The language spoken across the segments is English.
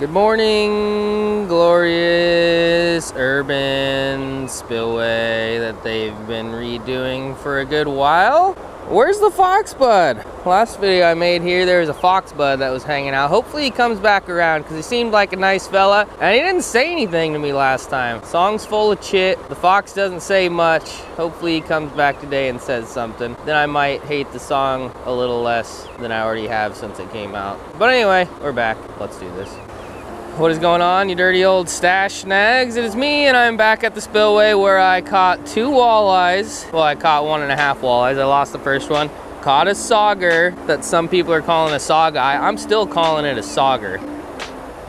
Good morning, glorious urban spillway that they've been redoing for a good while. Where's the foxbud? Last video I made here, there was a foxbud that was hanging out. Hopefully he comes back around because he seemed like a nice fella and he didn't say anything to me last time. Song's full of chit. The fox doesn't say much. Hopefully he comes back today and says something. Then I might hate the song a little less than I already have since it came out. But anyway, we're back. Let's do this. What is going on, you dirty old stash snags? It is me, and I'm back at the spillway where I caught 2 walleyes. Well, I caught 1.5 walleyes. I lost the first one. Caught a sauger that some people are calling a saugeye. I'm still calling it a sauger.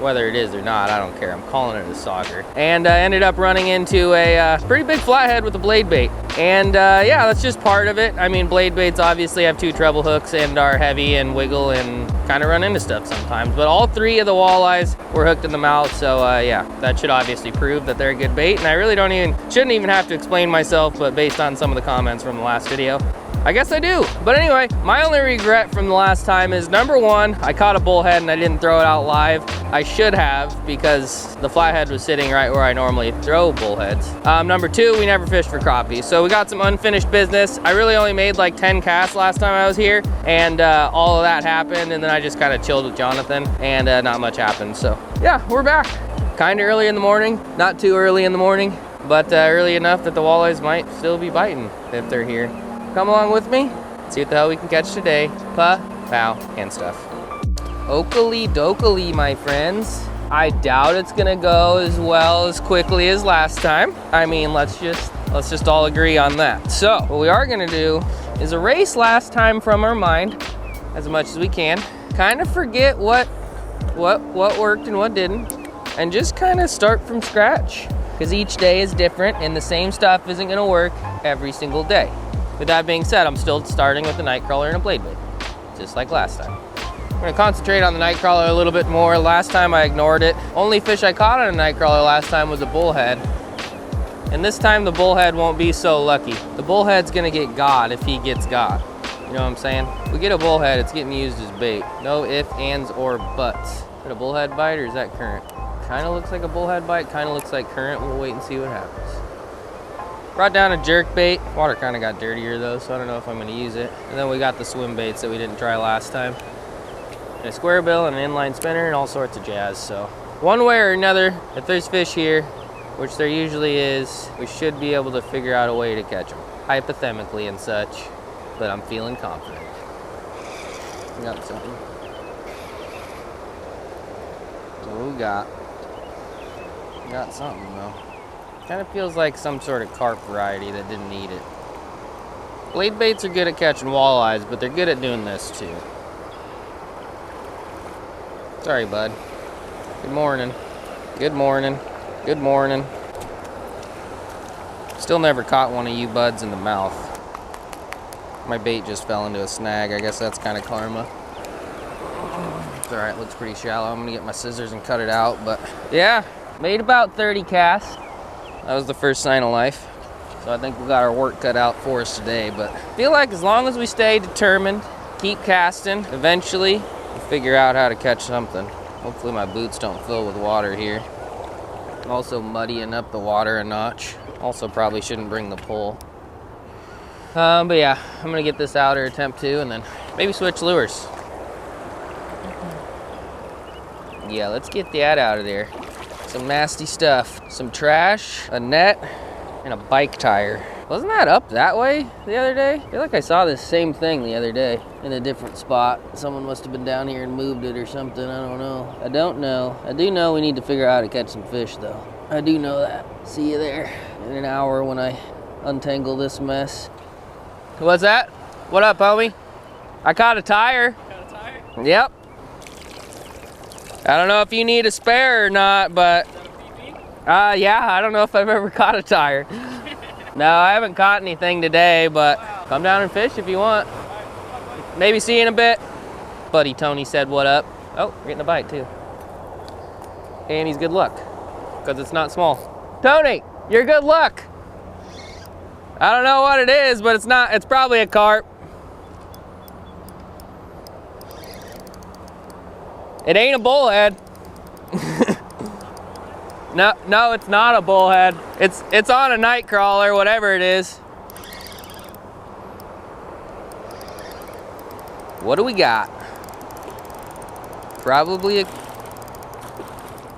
Whether it is or not, I don't care. I'm calling it a sauger. And I ended up running into a pretty big flathead with a blade bait. And yeah, that's just part of it. I mean, blade baits obviously have 2 treble hooks and are heavy and wiggle and kind of run into stuff sometimes. But all 3 of the walleyes were hooked in the mouth. So yeah, that should obviously prove that they're a good bait. And I really shouldn't even have to explain myself, but based on some of the comments from the last video, I guess I do. But anyway, my only regret from the last time is, number 1, I caught a bullhead and I didn't throw it out live. I should have, because the flathead was sitting right where I normally throw bullheads. Number 2, we never fished for crappie. So we got some unfinished business. I really only made like 10 casts last time I was here, and all of that happened, and then I just kind of chilled with Jonathan, and not much happened. So yeah, we're back. Kind of early in the morning, not too early in the morning, but early enough that the walleyes might still be biting if they're here. Come along with me, see what the hell we can catch today. Pa, pow, and stuff. Oakley dokley, my friends. I doubt it's gonna go as well as quickly as last time. I mean, let's just all agree on that. So what we are gonna do is erase last time from our mind as much as we can. Kind of forget what worked and what didn't, and just kind of start from scratch. Because each day is different and the same stuff isn't gonna work every single day. With that being said, I'm still starting with a night crawler and a blade bait, just like last time. I'm gonna concentrate on the night crawler a little bit more. Last time I ignored it. Only fish I caught on a night crawler last time was a bullhead. And this time the bullhead won't be so lucky. The bullhead's gonna get got if he gets got. You know what I'm saying? If we get a bullhead, it's getting used as bait. No ifs, ands, or buts. Is it a bullhead bite or is that current? Kinda looks like a bullhead bite, kinda looks like current. We'll wait and see what happens. Brought down a jerk bait. Water kind of got dirtier though, so I don't know if I'm going to use it. And then we got the swim baits that we didn't try last time. And a square bill and an inline spinner and all sorts of jazz. So one way or another, if there's fish here, which there usually is, we should be able to figure out a way to catch them. Hypothetically and such, but I'm feeling confident. We got something. What we got? We got something though. Kind of feels like some sort of carp variety that didn't eat it. Blade baits are good at catching walleyes, but they're good at doing this too. Sorry, bud. Good morning. Good morning. Good morning. Still never caught one of you buds in the mouth. My bait just fell into a snag. I guess that's kind of karma. It's alright, looks pretty shallow. I'm gonna get my scissors and cut it out, but yeah, made about 30 casts. That was the first sign of life. So I think we got our work cut out for us today, but I feel like as long as we stay determined, keep casting, eventually we'll figure out how to catch something. Hopefully my boots don't fill with water here. Also muddying up the water a notch. Also probably shouldn't bring the pole. But yeah, I'm gonna get this out or attempt to, and then maybe switch lures. Yeah, let's get that out of there. Some nasty stuff, some trash, a net, and a bike tire. Wasn't that up that way the other day? I feel like I saw this same thing the other day in a different spot. Someone must have been down here and moved it or something, I don't know. I don't know. I do know we need to figure out how to catch some fish though. I do know that. See you there in an hour when I untangle this mess. What's that? What up, homie? I caught a tire. Caught a tire? Yep. I don't know if you need a spare or not, but yeah, I don't know if I've ever caught a tire. No, I haven't caught anything today, but come down and fish if you want. Maybe see you in a bit. Buddy Tony said what up. Oh, we're getting a bite too. And he's good luck, because it's not small. Tony, you're good luck. I don't know what it is, but it's probably a carp. It ain't a bullhead. No, it's not a bullhead. It's on a night crawler, whatever it is. What do we got? Probably a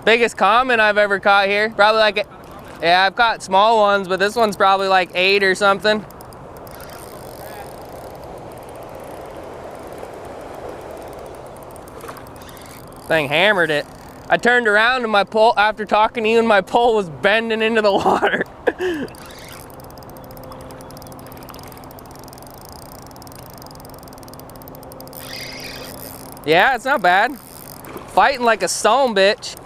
biggest common I've ever caught here. Probably like a, yeah, I've caught small ones, but this one's probably like 8 or something. Thing hammered it. I turned around and my pole, after talking to you, and my pole was bending into the water. Yeah, it's not bad. Fighting like a son bitch.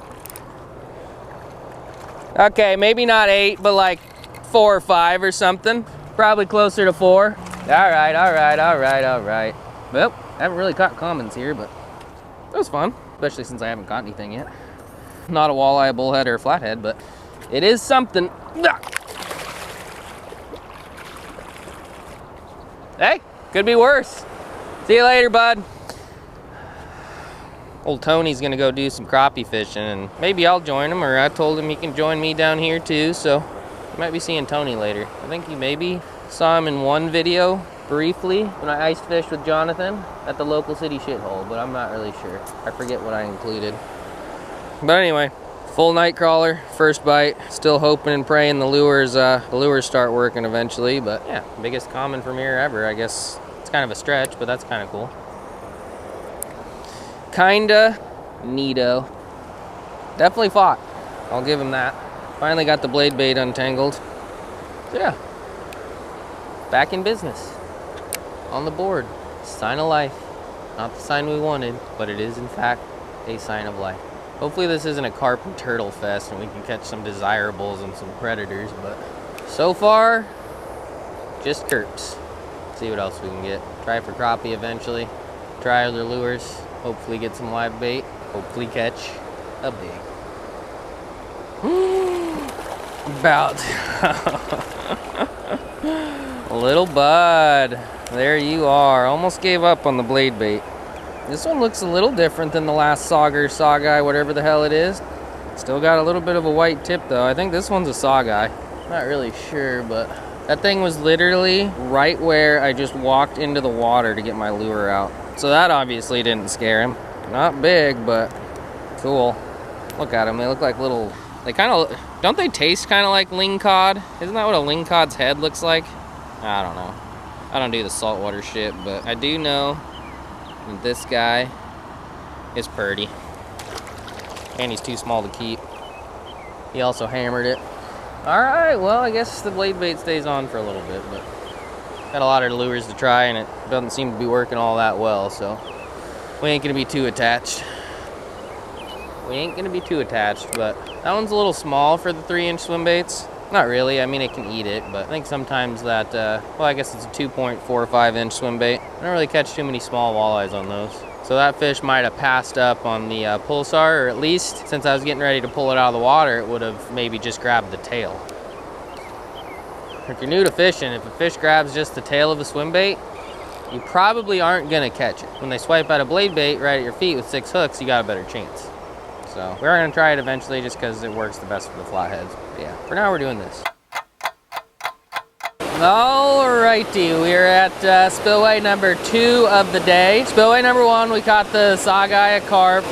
Okay, maybe not 8, but like 4 or 5 or something. Probably closer to 4. All right. Well, I haven't really caught commons here, but it was fun, especially since I haven't caught anything yet. Not a walleye, a bullhead, or a flathead, but it is something. Hey, could be worse. See you later, bud. Old Tony's gonna go do some crappie fishing, and maybe I'll join him, or I told him he can join me down here too, so you might be seeing Tony later. I think you maybe saw him in one video briefly when I ice fished with Jonathan at the local city shithole, but I'm not really sure. I forget what I included. But anyway, full night crawler, first bite. Still hoping and praying the lures start working eventually, but yeah, biggest common from here ever. I guess it's kind of a stretch, but that's kind of cool. Kinda neato. Definitely fought. I'll give him that. Finally got the blade bait untangled. So yeah, back in business. On the board. Sign of life. Not the sign we wanted, but it is in fact a sign of life. Hopefully this isn't a carp and turtle fest and we can catch some desirables and some predators, but so far, just kerps. See what else we can get. Try for crappie eventually. Try other lures. Hopefully get some live bait. Hopefully catch a big. About. Little bud. There you are. Almost gave up on the blade bait. This one looks a little different than the last Sawguy, whatever the hell it is. Still got a little bit of a white tip though. I think this one's a Sawguy. Not really sure, but that thing was literally right where I just walked into the water to get my lure out. So that obviously didn't scare him. Not big, but cool. Look at them. They look like little, they kind of, don't they taste kind of like lingcod? Isn't that what a lingcod's head looks like? I don't know. I don't do the saltwater shit, but I do know that this guy is purty. And he's too small to keep. He also hammered it. Alright, well, I guess the blade bait stays on for a little bit, but got a lot of lures to try, and it doesn't seem to be working all that well, so we ain't gonna be too attached. But that one's a little small for the 3-inch swim baits. Not really, I mean it can eat it, but I think sometimes that, well, I guess it's a 2.45-inch swim bait. I don't really catch too many small walleyes on those. So that fish might have passed up on the pulsar, or at least since I was getting ready to pull it out of the water, it would have maybe just grabbed the tail. If you're new to fishing, if a fish grabs just the tail of a swim bait, you probably aren't gonna catch it. When they swipe out a blade bait right at your feet with 6 hooks, you got a better chance. So we're gonna try it eventually just because it works the best for the flatheads. But yeah, for now we're doing this. Alrighty, we're at spillway number 2 of the day. Spillway number 1, we caught the Sawguy carp.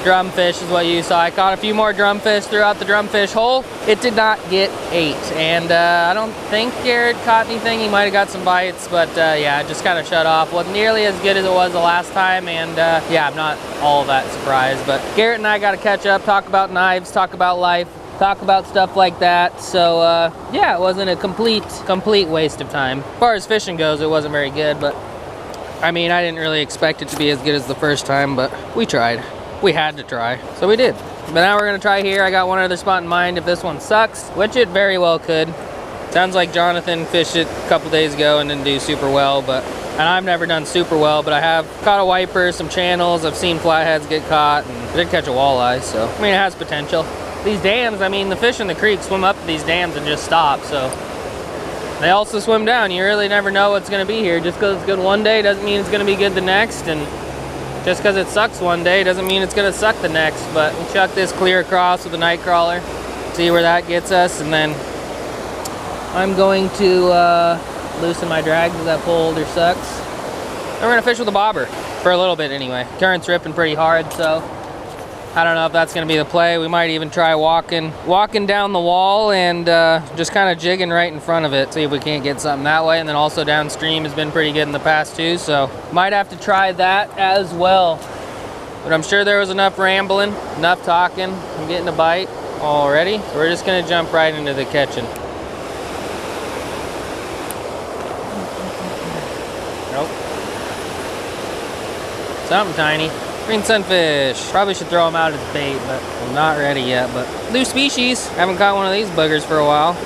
Drumfish is what you saw. I caught a few more drumfish throughout the drumfish hole. It did not get 8, and I don't think Garrett caught anything. He might have got some bites, but yeah, it just kind of shut off. Wasn't nearly as good as it was the last time, and yeah, I'm not all that surprised. But Garrett and I got to catch up, talk about knives, talk about life, talk about stuff like that. So yeah, it wasn't a complete waste of time. As far as fishing goes, it wasn't very good, but I mean, I didn't really expect it to be as good as the first time, but we tried. We had to try, so we did. But now we're gonna try here. I got one other spot in mind if this one sucks, which it very well could. Sounds like Jonathan fished it a couple days ago and didn't do super well, and I've never done super well, but I have caught a wiper, some channels, I've seen flatheads get caught, and I did catch a walleye, so I mean, it has potential. These dams, I mean, the fish in the creek swim up to these dams and just stop, so they also swim down. You really never know what's gonna be here. Just because it's good one day doesn't mean it's gonna be good the next, and Just because it sucks one day doesn't mean it's gonna suck the next, but we'll chuck this clear across with a night crawler, see where that gets us, and then I'm going to loosen my drag because that pole holder sucks. And we're gonna fish with a bobber, for a little bit anyway. Current's ripping pretty hard, so I don't know if that's gonna be the play. We might even try walking down the wall and just kind of jigging right in front of it, see if we can't get something that way. And then also downstream has been pretty good in the past too, so might have to try that as well. But I'm sure there was enough rambling, enough talking. I'm getting a bite already, so we're just gonna jump right into the catching. Nope. Something tiny. Green sunfish. Probably should throw them out as bait, but I'm not ready yet. But new species. Haven't caught one of these buggers for a while.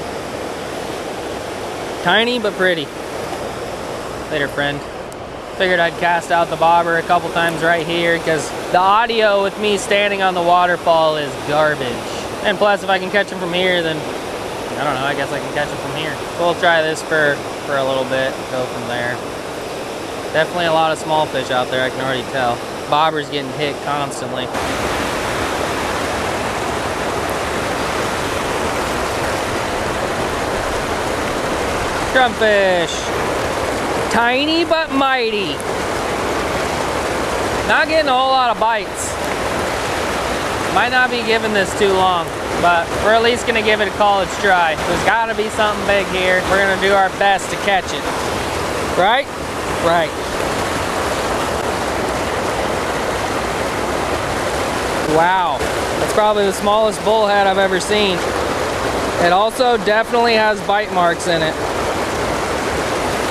Tiny but pretty. Later, friend. Figured I'd cast out the bobber a couple times right here because the audio with me standing on the waterfall is garbage. And plus, if I can catch them from here, then I don't know. I guess I can catch them from here. So we'll try this for a little bit. Go from there. Definitely a lot of small fish out there. I can already tell. Bobber's getting hit constantly. Drumfish. Tiny but mighty. Not getting a whole lot of bites. Might not be giving this too long, but we're at least gonna give it a college try. There's gotta be something big here. We're gonna do our best to catch it. Right? Right. Wow, that's probably the smallest bullhead I've ever seen. It also definitely has bite marks in it.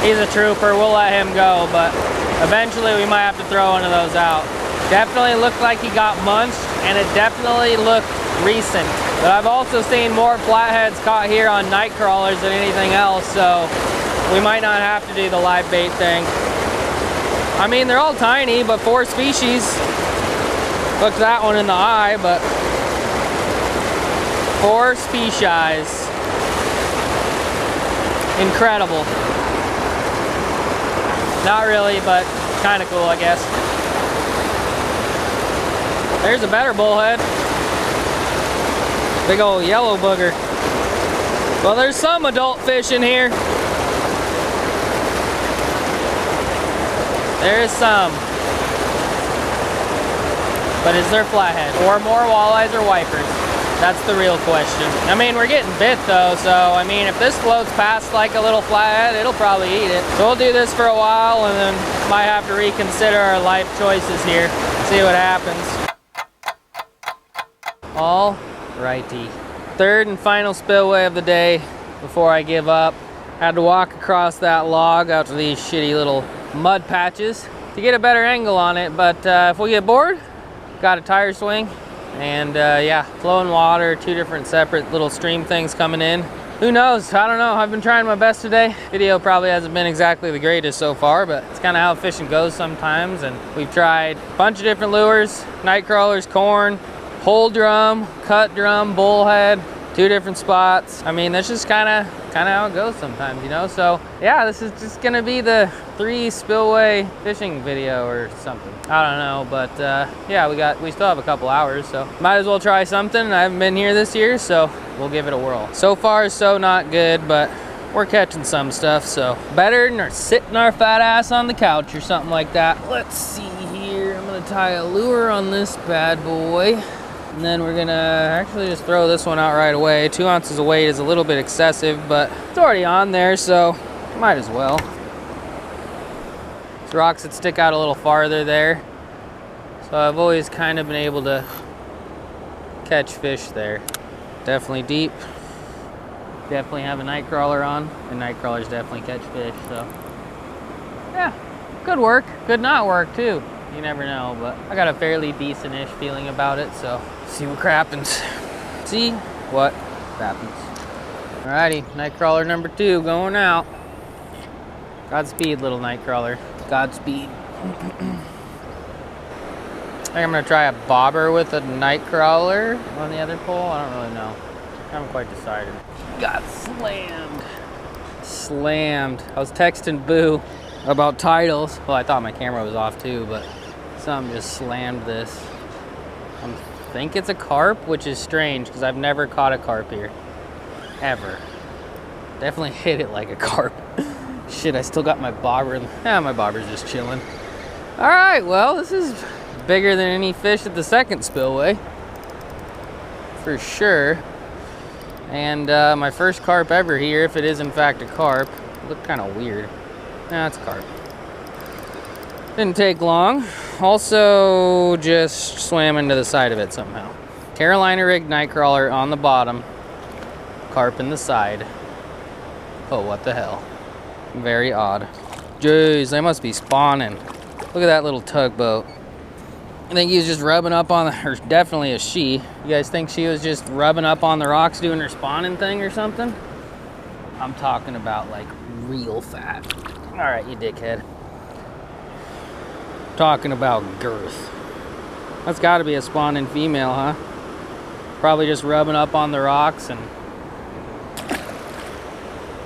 He's a trooper, we'll let him go, but eventually we might have to throw one of those out. Definitely looked like he got munched, and it definitely looked recent. But I've also seen more flatheads caught here on night crawlers than anything else, so we might not have to do the live bait thing. I mean, they're all tiny, but 4 species. Looked that one in the eye, but 4 species. Incredible. Not really, but kind of cool, I guess. There's a better bullhead. Big old yellow booger. Well, there's some adult fish in here. There is some. But is there flathead? Or more walleyes or wipers? That's the real question. I mean, we're getting bit though, so I mean, if this floats past like a little flathead, it'll probably eat it. So we'll do this for a while and then might have to reconsider our life choices here. See what happens. All righty. Third and final spillway of the day before I give up. Had to walk across that log out to these shitty little mud patches to get a better angle on it, but if we get bored, got a tire swing, and yeah, flowing water, 2 different separate little stream things coming in. Who knows? I don't know. I've been trying my best today. Video probably hasn't been exactly the greatest so far, but it's kind of how fishing goes sometimes. And we've tried a bunch of different lures, night crawlers, corn, whole drum, cut drum, bullhead, 2 different spots. I mean, that's just kind of how it goes sometimes, you know? So yeah, this is just gonna be the 3 spillway fishing video or something. I don't know, but yeah, we still have a couple hours, so might as well try something. I haven't been here this year, so we'll give it a whirl. So far, so not good, but we're catching some stuff, so better than sitting our fat ass on the couch or something like that. Let's see here. I'm gonna tie a lure on this bad boy. And then we're gonna actually just throw this one out right away. 2 ounces of weight is a little bit excessive, but it's already on there, so might as well. These rocks that stick out a little farther there. So I've always kind of been able to catch fish there. Definitely deep. Definitely have a night crawler on, and night crawlers definitely catch fish, so. Yeah, could work, could not work too. You never know, but I got a fairly decent-ish feeling about it, so see what happens. See what happens. Alrighty, night crawler number 2 going out. Godspeed, little night crawler. Godspeed. I think I'm gonna try a bobber with a night crawler on the other pole. I don't really know. I haven't quite decided. Got slammed. Slammed. I was texting Boo about titles. Well, I thought my camera was off too, but Something just slammed this. I think it's a carp, which is strange because I've never caught a carp here. Ever. Definitely hit it like a carp. Shit, I still got my bobber. My bobber's just chilling. All right, well, this is bigger than any fish at the second spillway. For sure. And my first carp ever here, if it is in fact a carp. It looked kind of weird. Nah, it's a carp. Didn't take long. Also just swam into the side of it somehow. Carolina rigged night crawler on the bottom. Carp in the side. Oh, what the hell. Very odd. Jeez, they must be spawning. Look at that little tugboat. I think he was just rubbing up on the, or definitely a she. You guys think she was just rubbing up on the rocks doing her spawning thing or something? I'm talking about like real fat. All right, you dickhead. Talking about girth. That's gotta be a spawning female, huh? Probably just rubbing up on the rocks and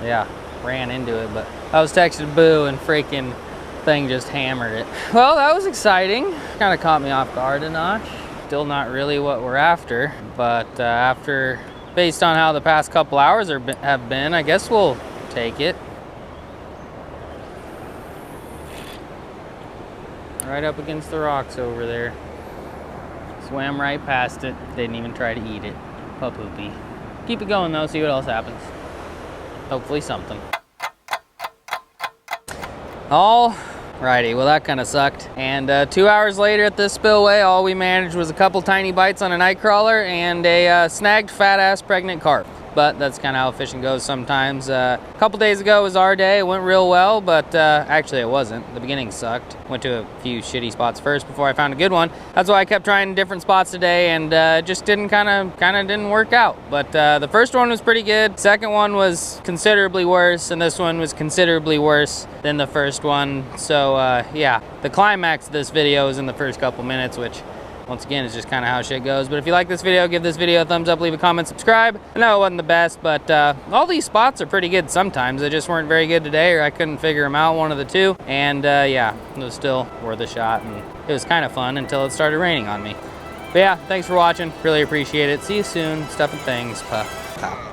yeah, ran into it, but I was texting Boo and freaking thing just hammered it. Well, that was exciting. Kind of caught me off guard a notch. Still not really what we're after, but based on how the past couple hours have been, I guess we'll take it. Right up against the rocks over there. Swam right past it. Didn't even try to eat it. Poopy. Keep it going though, see what else happens. Hopefully something. Alrighty, well that kind of sucked. And 2 hours later at this spillway, all we managed was a couple tiny bites on a night crawler and a snagged fat ass pregnant carp. But that's kind of how fishing goes sometimes. A couple days ago was our day. It went real well, but actually it wasn't. The beginning sucked. Went to a few shitty spots first before I found a good one. That's why I kept trying different spots today, and just didn't kind of didn't work out. But the first one was pretty good. Second one was considerably worse, and this one was considerably worse than the first one. So yeah, the climax of this video is in the first couple minutes, which once again, it's just kind of how shit goes. But if you like this video, give this video a thumbs up, leave a comment, subscribe. I know it wasn't the best, but all these spots are pretty good sometimes. They just weren't very good today, or I couldn't figure them out, one of the two. And yeah, it was still worth a shot, and it was kind of fun until it started raining on me. But yeah, thanks for watching. Really appreciate it. See you soon. Stuff and things. Pow.